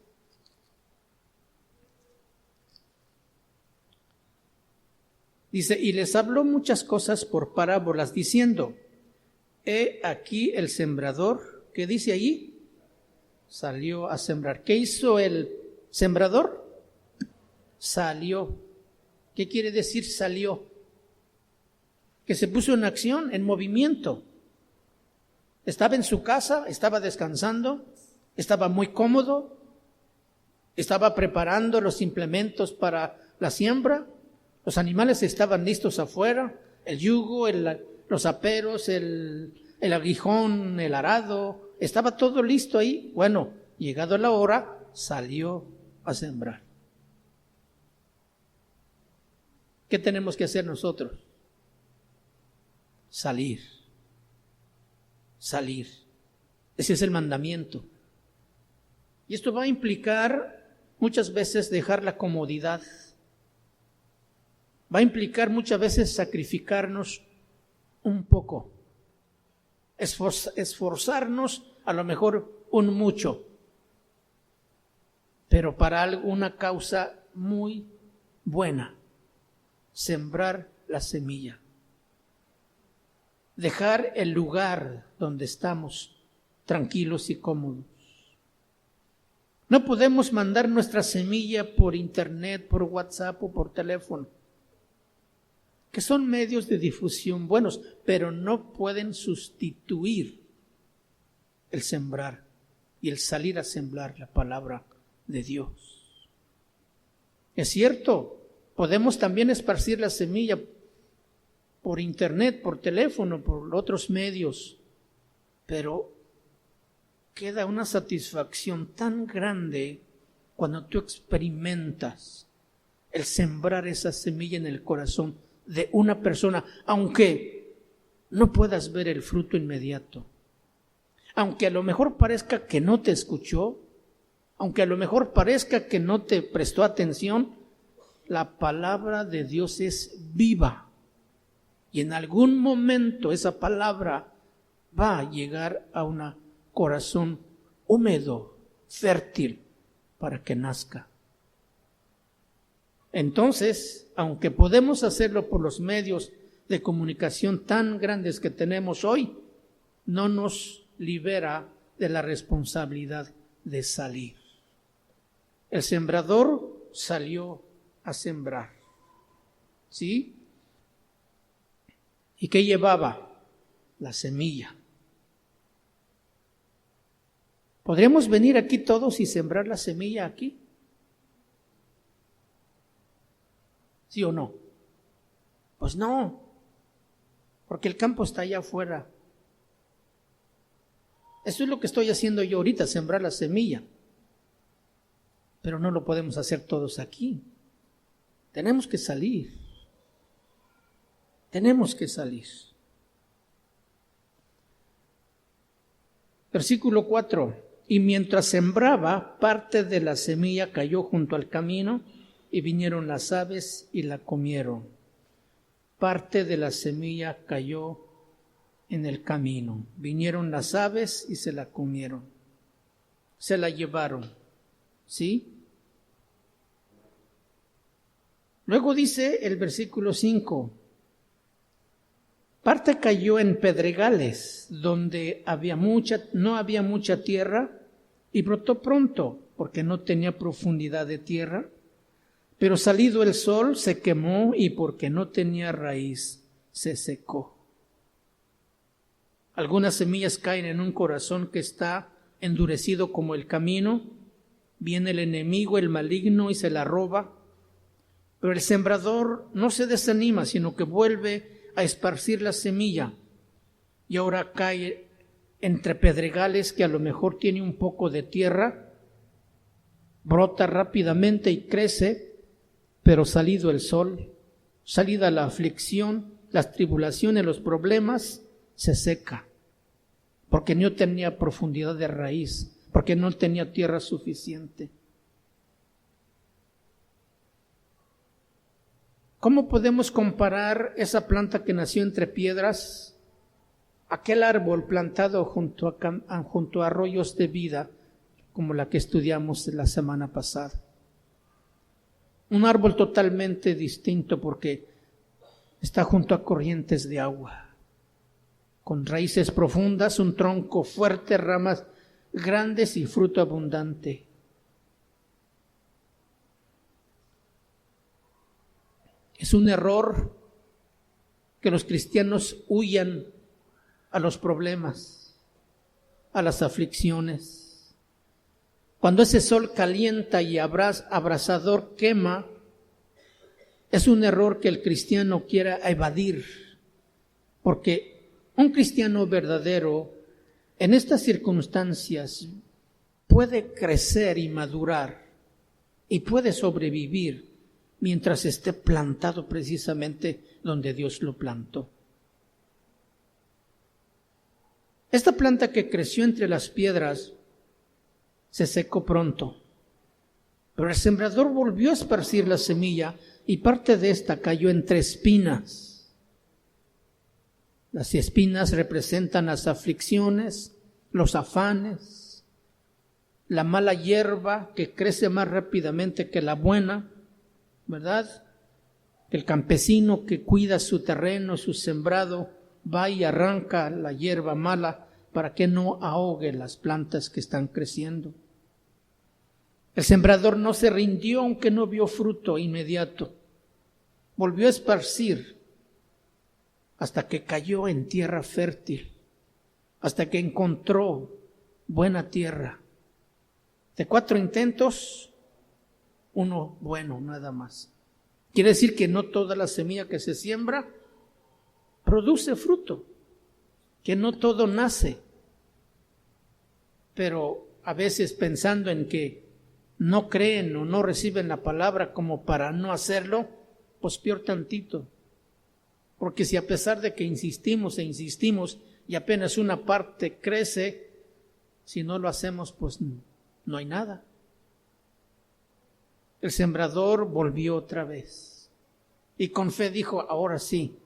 [SPEAKER 1] Dice, y les habló muchas cosas por parábolas, diciendo, he aquí el sembrador, ¿qué dice allí? Salió a sembrar. ¿Qué hizo el sembrador? Salió. ¿Qué quiere decir salió? Que se puso en acción, en movimiento. Estaba en su casa, estaba descansando, estaba muy cómodo, estaba preparando los implementos para la siembra. Los animales estaban listos afuera, el yugo, los aperos, el aguijón, el arado, estaba todo listo ahí. Bueno, llegado la hora, salió a sembrar. ¿Qué tenemos que hacer nosotros? Salir. Ese es el mandamiento. Y esto va a implicar muchas veces dejar la comodidad. Va a implicar muchas veces sacrificarnos un poco. Esforzarnos a lo mejor un mucho. Pero para una causa muy buena. Sembrar la semilla. Dejar el lugar donde estamos tranquilos y cómodos. No podemos mandar nuestra semilla por internet, por WhatsApp o por teléfono, que son medios de difusión buenos, pero no pueden sustituir el sembrar y el salir a sembrar la palabra de Dios. Es cierto, podemos también esparcir la semilla por internet, por teléfono, por otros medios, pero queda una satisfacción tan grande cuando tú experimentas el sembrar esa semilla en el corazón de una persona, aunque no puedas ver el fruto inmediato, aunque a lo mejor parezca que no te escuchó, aunque a lo mejor parezca que no te prestó atención, la palabra de Dios es viva. Y en algún momento esa palabra va a llegar a un corazón húmedo, fértil, para que nazca. Entonces, aunque podemos hacerlo por los medios de comunicación tan grandes que tenemos hoy, no nos libera de la responsabilidad de salir. El sembrador salió a sembrar. ¿Sí? ¿Y qué llevaba? La semilla. ¿Podríamos venir aquí todos y sembrar la semilla aquí? ¿Sí o no? Pues no, porque el campo está allá afuera. Eso es lo que estoy haciendo yo ahorita, sembrar la semilla. Pero no lo podemos hacer todos aquí. Tenemos que salir. Tenemos que salir. Versículo 4. Y mientras sembraba, parte de la semilla cayó junto al camino, y vinieron las aves y la comieron. Parte de la semilla cayó en el camino. Vinieron las aves y se la comieron. Se la llevaron. ¿Sí? Luego dice el versículo 5. Parte cayó en pedregales, donde no había mucha tierra, y brotó pronto, porque no tenía profundidad de tierra. Pero salido el sol se quemó, y porque no tenía raíz, se secó. Algunas semillas caen en un corazón que está endurecido como el camino. Viene el enemigo, el maligno, y se la roba. Pero el sembrador no se desanima, sino que vuelve a esparcir la semilla. y ahora cae entre pedregales que a lo mejor tiene un poco de tierra, brota rápidamente y crece, pero salido el sol, salida la aflicción, las tribulaciones, los problemas, se seca, porque no tenía profundidad de raíz, porque no tenía tierra suficiente. ¿Cómo podemos comparar esa planta que nació entre piedras, aquel árbol plantado junto a arroyos de vida, como la que estudiamos la semana pasada? Un árbol totalmente distinto porque está junto a corrientes de agua, con raíces profundas, un tronco fuerte, ramas grandes y fruto abundante. Es un error que los cristianos huyan a los problemas, a las aflicciones. Cuando ese sol calienta y abrasador quema, es un error que el cristiano quiera evadir, porque un cristiano verdadero en estas circunstancias puede crecer y madurar y puede sobrevivir mientras esté plantado precisamente donde Dios lo plantó. Esta planta que creció entre las piedras se secó pronto, pero el sembrador volvió a esparcir la semilla y parte de esta cayó entre espinas. Las espinas representan las aflicciones, los afanes, la mala hierba que crece más rápidamente que la buena, ¿verdad? El campesino que cuida su terreno, su sembrado, va y arranca la hierba mala para que no ahogue las plantas que están creciendo. El sembrador no se rindió aunque no vio fruto inmediato. Volvió a esparcir hasta que cayó en tierra fértil, hasta que encontró buena tierra. De 4 intentos, 1 bueno, nada más. Quiere decir que no toda la semilla que se siembra produce fruto, que no todo nace. Pero a veces pensando en que no creen o no reciben la palabra como para no hacerlo, pues peor tantito. Porque si a pesar de que insistimos e insistimos y apenas una parte crece, si no lo hacemos, pues no hay nada. El sembrador volvió otra vez y con fe dijo, ahora sí,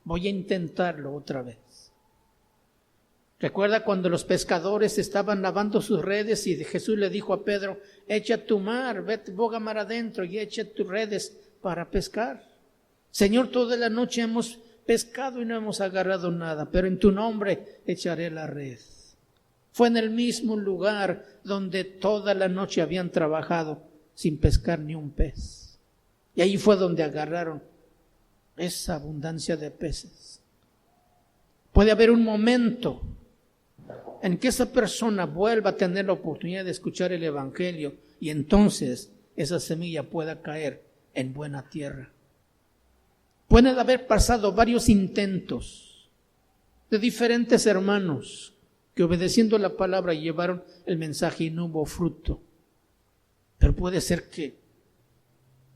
[SPEAKER 1] voy a intentarlo otra vez. Recuerda cuando los pescadores estaban lavando sus redes y Jesús le dijo a Pedro, echa tu mar, vete, boga mar adentro y echa tus redes para pescar. Señor, toda la noche hemos pescado y no hemos agarrado nada, pero en tu nombre echaré la red. Fue en el mismo lugar donde toda la noche habían trabajado sin pescar ni un pez. Y ahí fue donde agarraron esa abundancia de peces. Puede haber un momento en que esa persona vuelva a tener la oportunidad de escuchar el Evangelio y entonces esa semilla pueda caer en buena tierra. Pueden haber pasado varios intentos de diferentes hermanos que obedeciendo la palabra llevaron el mensaje y no hubo fruto. Pero puede ser que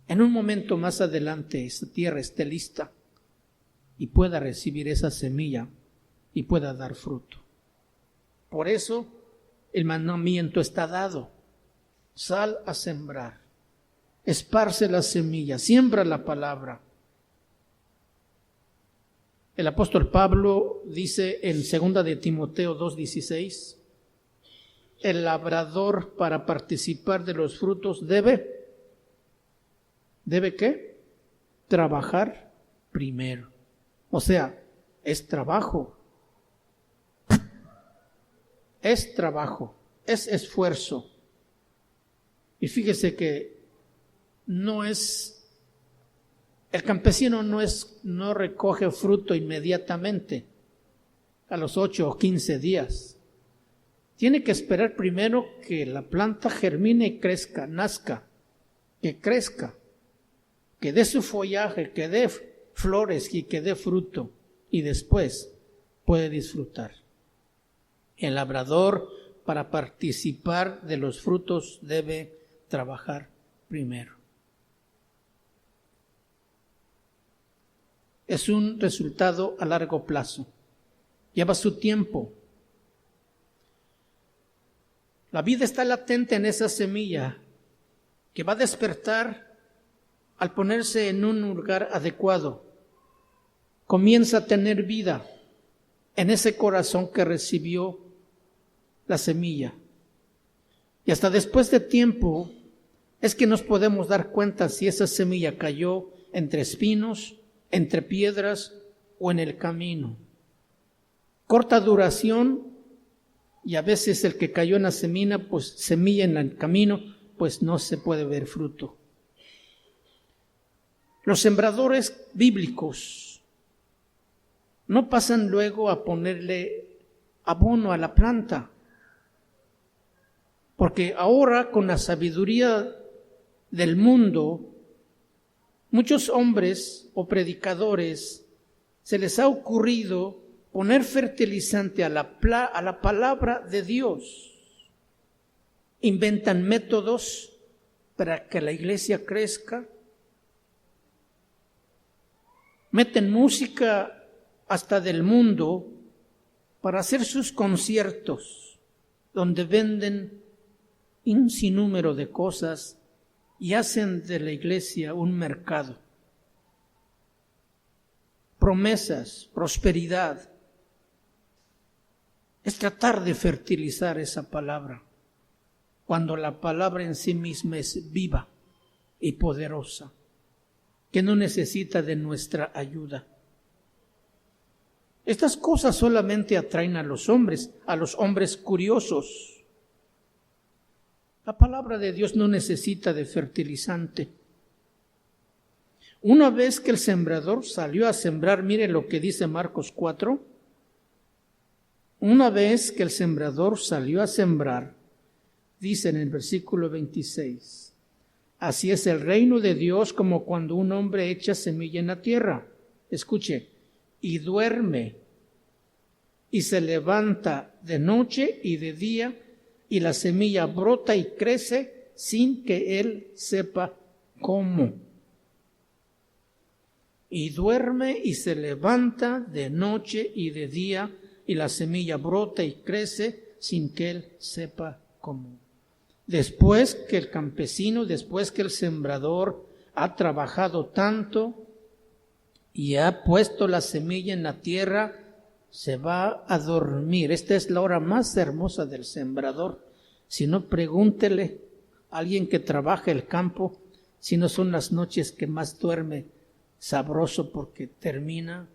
[SPEAKER 1] en un momento más adelante esa tierra esté lista y pueda recibir esa semilla y pueda dar fruto. Por eso el mandamiento está dado. Sal a sembrar, esparce la semilla, siembra la palabra. El apóstol Pablo dice en 2 de Timoteo 2:16, el labrador para participar de los frutos ¿debe qué? Trabajar primero. O sea, es trabajo. Es trabajo, es esfuerzo. Y fíjese que el campesino no recoge fruto inmediatamente a los 8 o 15 días. Tiene que esperar primero que la planta germine y crezca, nazca, que crezca, que dé su follaje, que dé flores y que dé fruto. Y después puede disfrutar. El labrador, para participar de los frutos, debe trabajar primero. Es un resultado a largo plazo. Lleva su tiempo. La vida está latente en esa semilla que va a despertar al ponerse en un lugar adecuado. Comienza a tener vida en ese corazón que recibió la semilla. Y hasta después de tiempo es que nos podemos dar cuenta si esa semilla cayó entre espinos, entre piedras o en el camino. Corta duración, y a veces el que cayó en la semilla en el camino, pues no se puede ver fruto. Los sembradores bíblicos no pasan luego a ponerle abono a la planta, porque ahora con la sabiduría del mundo, muchos hombres o predicadores se les ha ocurrido poner fertilizante a la palabra de Dios. Inventan métodos para que la iglesia crezca. Meten música hasta del mundo para hacer sus conciertos, donde venden un sinnúmero de cosas y hacen de la iglesia un mercado. Promesas, prosperidad. Es tratar de fertilizar esa palabra, cuando la palabra en sí misma es viva y poderosa, que no necesita de nuestra ayuda. Estas cosas solamente atraen a los hombres curiosos. La palabra de Dios no necesita de fertilizante. Una vez que el sembrador salió a sembrar, mire lo que dice Marcos 4. Una vez que el sembrador salió a sembrar, dice en el versículo 26, así es el reino de Dios como cuando un hombre echa semilla en la tierra. Escuche, y duerme, y se levanta de noche y de día, y la semilla brota y crece sin que él sepa cómo. Y duerme y se levanta de noche y de día, y la semilla brota y crece sin que él sepa cómo. Después que el campesino, después que el sembrador ha trabajado tanto y ha puesto la semilla en la tierra, se va a dormir. Esta es la hora más hermosa del sembrador. Si no, pregúntele a alguien que trabaja el campo, si no son las noches que más duerme sabroso, porque termina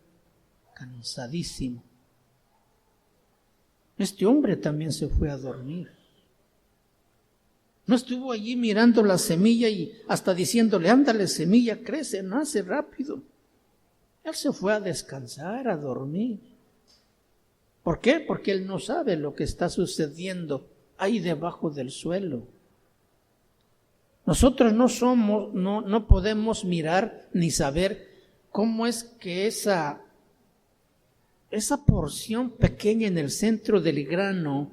[SPEAKER 1] cansadísimo. Este hombre también se fue a dormir. No estuvo allí mirando la semilla y hasta diciéndole, ándale semilla, crece, nace rápido. Él se fue a descansar, a dormir. ¿Por qué? Porque él no sabe lo que está sucediendo ahí debajo del suelo. Nosotros no podemos mirar ni saber cómo es que esa porción pequeña en el centro del grano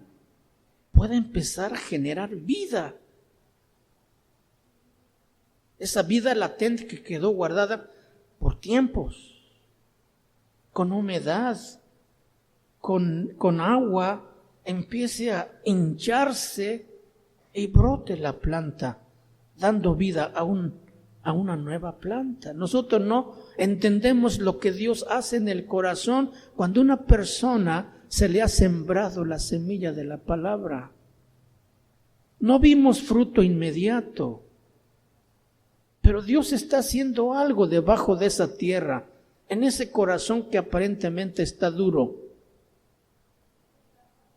[SPEAKER 1] puede empezar a generar vida. Esa vida latente que quedó guardada por tiempos, con humedad, con agua, empiece a hincharse y brote la planta, dando vida a una nueva planta. Nosotros no entendemos lo que Dios hace en el corazón cuando a una persona se le ha sembrado la semilla de la palabra. No vimos fruto inmediato, pero Dios está haciendo algo debajo de esa tierra, en ese corazón que aparentemente está duro,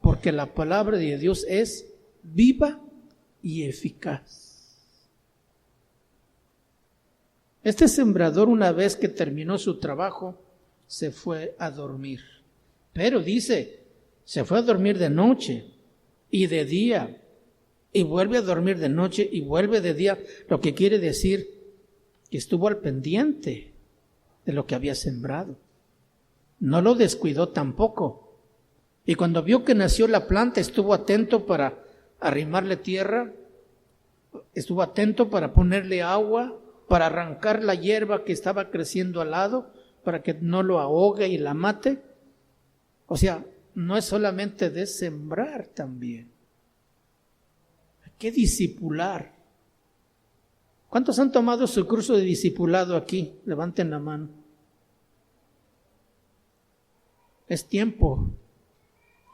[SPEAKER 1] porque la palabra de Dios es viva y eficaz. Este sembrador, una vez que terminó su trabajo, se fue a dormir. Pero dice, se fue a dormir de noche y de día, y vuelve a dormir de noche y vuelve de día, lo que quiere decir que estuvo al pendiente de lo que había sembrado. no lo descuidó tampoco. Y cuando vio que nació la planta, estuvo atento para arrimarle tierra, estuvo atento para ponerle agua, para arrancar la hierba que estaba creciendo al lado, para que no lo ahogue y la mate. O sea, no es solamente de sembrar también. Hay que discipular. ¿Cuántos han tomado su curso de discipulado aquí? Levanten la mano. Es tiempo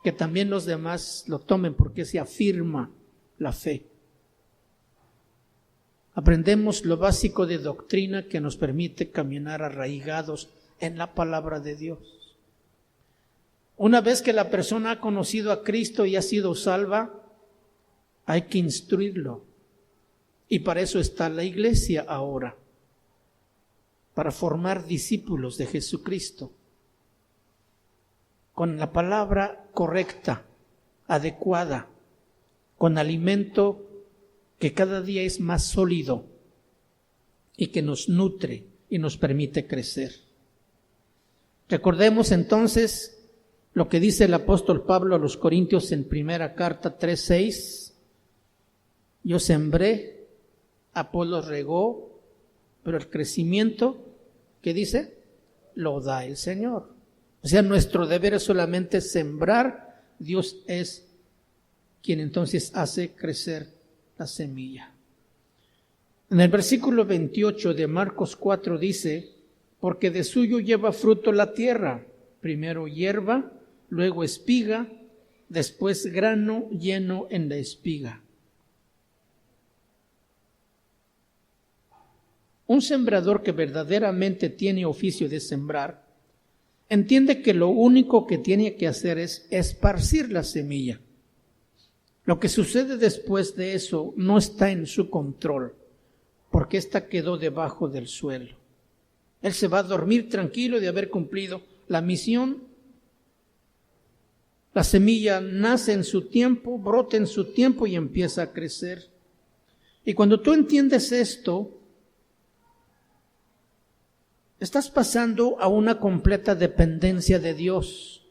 [SPEAKER 1] que también los demás lo tomen porque se afirma la fe. Aprendemos lo básico de doctrina que nos permite caminar arraigados en la palabra de Dios. Una vez que la persona ha conocido a Cristo y ha sido salva, hay que instruirlo. Y para eso está la iglesia ahora, para formar discípulos de Jesucristo, con la palabra correcta, adecuada, con alimento que cada día es más sólido y que nos nutre y nos permite crecer. Recordemos entonces lo que dice el apóstol Pablo a los Corintios en primera carta 3:6. Yo sembré, Apolos regó, pero el crecimiento, ¿qué dice? Lo da el Señor. O sea, nuestro deber es solamente sembrar, Dios es quien entonces hace crecer la semilla. En el versículo 28 de Marcos 4 dice, porque de suyo lleva fruto la tierra, primero hierba, luego espiga, después grano lleno en la espiga. Un sembrador que verdaderamente tiene oficio de sembrar, entiende que lo único que tiene que hacer es esparcir la semilla. Lo que sucede después de eso no está en su control, porque ésta quedó debajo del suelo. Él se va a dormir tranquilo de haber cumplido la misión. La semilla nace en su tiempo, brota en su tiempo y empieza a crecer. Y cuando tú entiendes esto, estás pasando a una completa dependencia de Dios.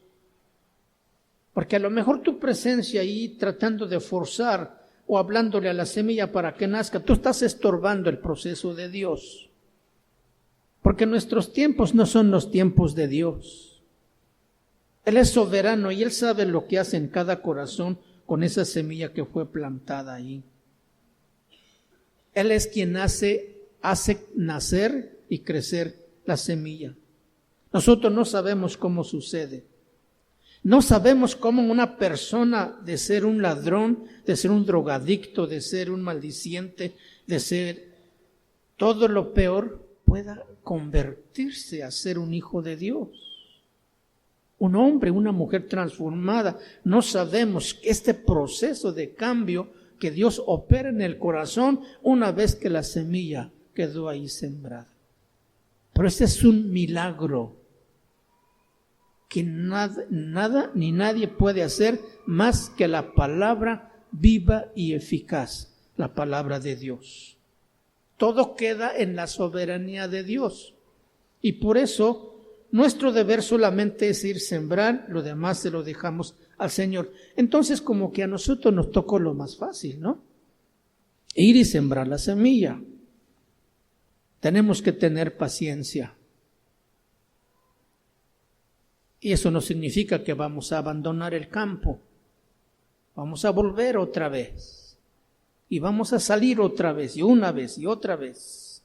[SPEAKER 1] Porque a lo mejor tu presencia ahí tratando de forzar o hablándole a la semilla para que nazca, tú estás estorbando el proceso de Dios. Porque nuestros tiempos no son los tiempos de Dios. Él es soberano y Él sabe lo que hace en cada corazón con esa semilla que fue plantada ahí. Él es quien hace nacer y crecer la semilla. Nosotros no sabemos cómo sucede. No sabemos cómo una persona de ser un ladrón, de ser un drogadicto, de ser un maldiciente, de ser todo lo peor, pueda convertirse a ser un hijo de Dios. Un hombre, una mujer transformada. No sabemos este proceso de cambio que Dios opera en el corazón una vez que la semilla quedó ahí sembrada. Pero este es un milagro que nada ni nadie puede hacer más que la palabra viva y eficaz, la palabra de Dios. Todo queda en la soberanía de Dios. Y por eso nuestro deber solamente es ir sembrar, lo demás se lo dejamos al Señor. Entonces como que a nosotros nos tocó lo más fácil, ¿no? Ir y sembrar la semilla. Tenemos que tener paciencia. Y eso no significa que vamos a abandonar el campo. Vamos a volver otra vez. Y vamos a salir otra vez, y una vez, y otra vez.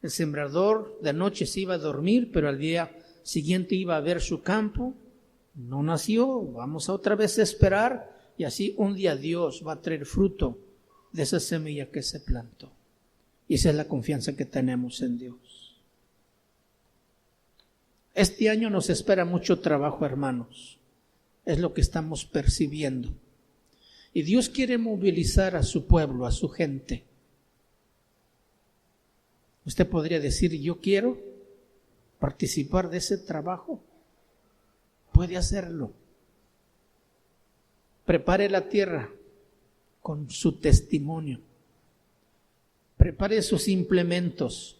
[SPEAKER 1] El sembrador de noche se iba a dormir, pero al día siguiente iba a ver su campo. No nació, vamos a otra vez a esperar. Y así un día Dios va a traer fruto de esa semilla que se plantó. Y esa es la confianza que tenemos en Dios. Este año nos espera mucho trabajo, hermanos. Es lo que estamos percibiendo. Y Dios quiere movilizar a su pueblo, a su gente. Usted podría decir, yo quiero participar de ese trabajo. Puede hacerlo. Prepare la tierra con su testimonio. Prepare sus implementos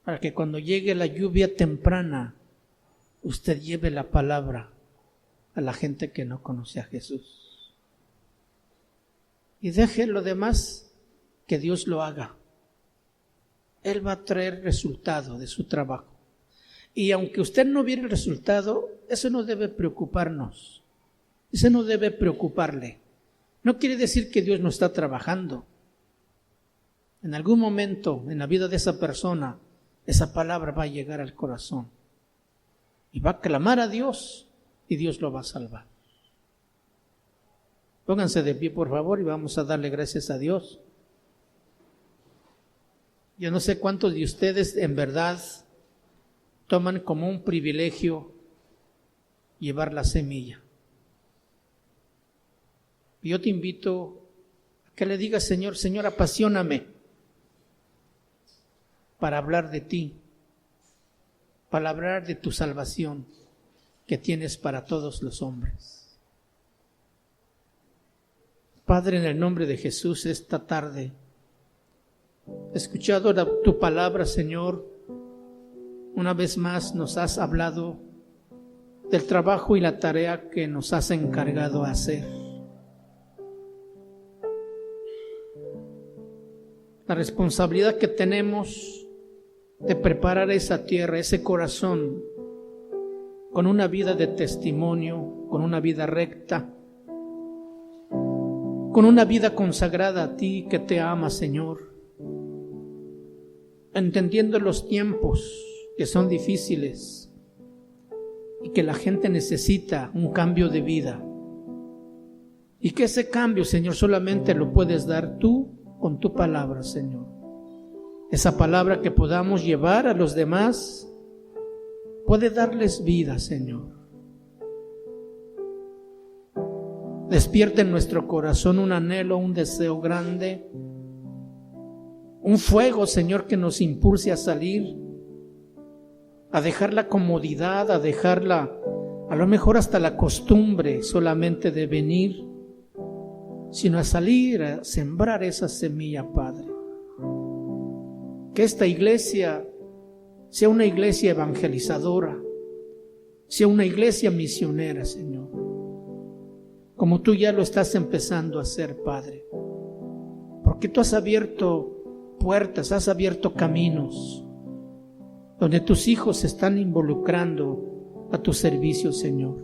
[SPEAKER 1] para que cuando llegue la lluvia temprana usted lleve la palabra a la gente que no conoce a Jesús. Y deje lo demás que Dios lo haga. Él va a traer resultado de su trabajo. Y aunque usted no viera el resultado, eso no debe preocuparnos. Eso no debe preocuparle. No quiere decir que Dios no está trabajando. En algún momento en la vida de esa persona, esa palabra va a llegar al corazón. Y va a clamar a Dios y Dios lo va a salvar. Pónganse de pie, por favor, y vamos a darle gracias a Dios. Yo no sé cuántos de ustedes en verdad toman como un privilegio llevar la semilla. Y yo te invito a que le digas, Señor, Señor, apasioname para hablar de ti, para hablar de tu salvación que tienes para todos los hombres. Padre, en el nombre de Jesús, esta tarde he escuchado tu palabra, Señor. Una vez más nos has hablado del trabajo y la tarea que nos has encargado hacer. La responsabilidad que tenemos de preparar esa tierra, ese corazón, con una vida de testimonio, con una vida recta, con una vida consagrada a ti que te ama, Señor, entendiendo los tiempos que son difíciles y que la gente necesita un cambio de vida, y que ese cambio, Señor, solamente lo puedes dar tú con tu palabra, Señor. Esa palabra que podamos llevar a los demás puede darles vida, Señor. Despierta en nuestro corazón un anhelo, un deseo grande, un fuego, Señor, que nos impulse a salir, a dejar la comodidad, a dejarla, a lo mejor hasta la costumbre solamente de venir, sino a salir a sembrar esa semilla, Padre. Que esta iglesia sea una iglesia evangelizadora, sea una iglesia misionera, Señor, como tú ya lo estás empezando a hacer, Padre, porque tú has abierto puertas, has abierto caminos, donde tus hijos se están involucrando a tu servicio, Señor.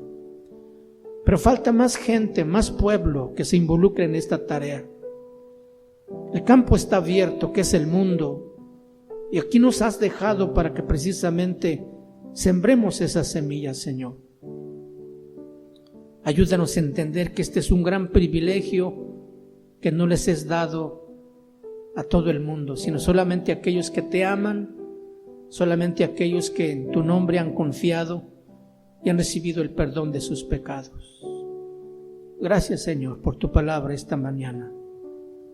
[SPEAKER 1] Pero falta más gente, más pueblo que se involucre en esta tarea. El campo está abierto, que es el mundo, y aquí nos has dejado para que precisamente sembremos esas semillas, Señor. Ayúdanos a entender que este es un gran privilegio que no les es dado a todo el mundo, sino solamente a aquellos que te aman, solamente a aquellos que en tu nombre han confiado y han recibido el perdón de sus pecados. Gracias, Señor, por tu palabra esta mañana.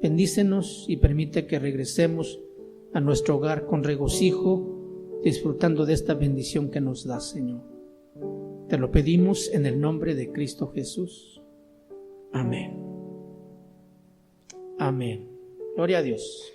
[SPEAKER 1] Bendícenos y permite que regresemos a nuestro hogar con regocijo, disfrutando de esta bendición que nos das, Señor. Te lo pedimos en el nombre de Cristo Jesús. Amén. Amén. Gloria a Dios.